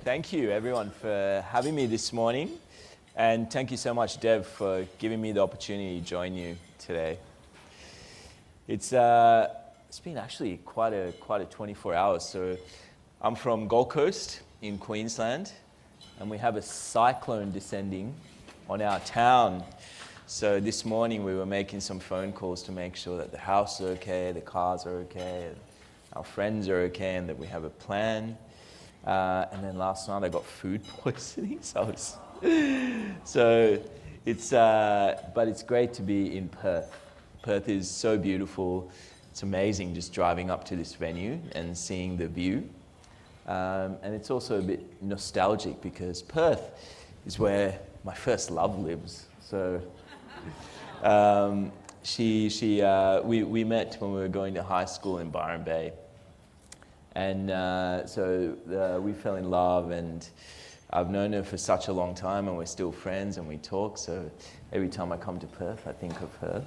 Thank you everyone for having me this morning, and thank you so much, Dev, for giving me the opportunity to join you today. It's been actually quite a 24 hours. So I'm from Gold Coast in Queensland, and we have a cyclone descending on our town. So this morning we were making some phone calls to make sure that the house is okay, the cars are okay, our friends are okay, and that we have a plan. And then last night I got food poisoning, so it's great to be in Perth. Perth is so beautiful. It's amazing just driving up to this venue and seeing the view. And it's also a bit nostalgic because Perth is where my first love lives. So we met when we were going to high school in Byron Bay. And so we fell in love, and I've known her for such a long time, and we're still friends and we talk. So every time I come to Perth, I think of her.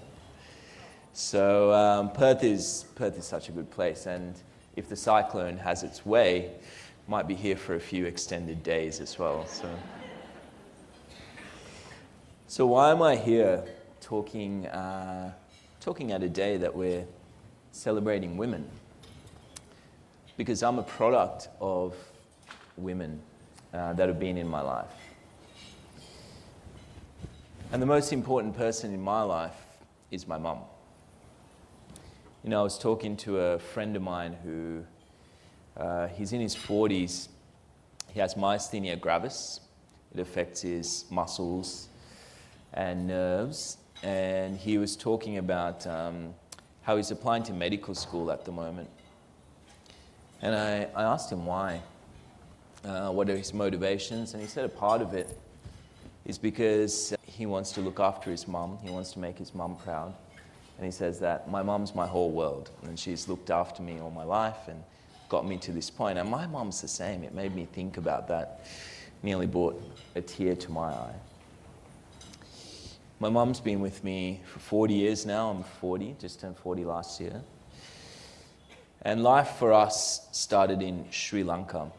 So Perth is such a good place, and if the cyclone has its way, might be here for a few extended days as well. So why am I here talking at a day that we're celebrating women? Because I'm a product of women that have been in my life. And the most important person in my life is my mum. You know, I was talking to a friend of mine who, he's in his 40s. He has myasthenia gravis. It affects his muscles and nerves. And he was talking about how he's applying to medical school at the moment. And I asked him why, what are his motivations, and he said a part of it is because he wants to look after his mum, he wants to make his mum proud. And he says that my mum's my whole world, and she's looked after me all my life and got me to this point. And my mum's the same. It made me think about that. Nearly brought a tear to my eye. My mum's been with me for 40 years now. I'm 40, just turned 40 last year. And life for us started in Sri Lanka.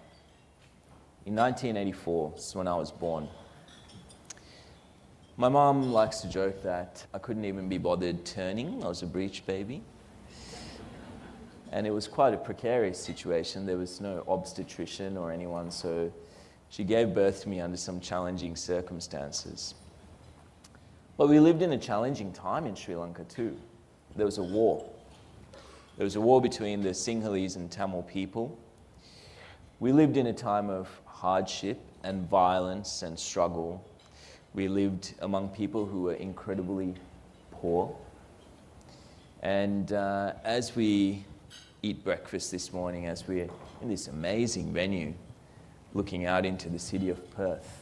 In 1984, this is when I was born. My mum likes to joke that I couldn't even be bothered turning. I was a breech baby. And it was quite a precarious situation. There was no obstetrician or anyone, so she gave birth to me under some challenging circumstances. But we lived in a challenging time in Sri Lanka too. There was a war. There was a war between the Sinhalese and Tamil people. We lived in a time of hardship and violence and struggle. We lived among people who were incredibly poor. And as we eat breakfast this morning, as we're in this amazing venue, looking out into the city of Perth,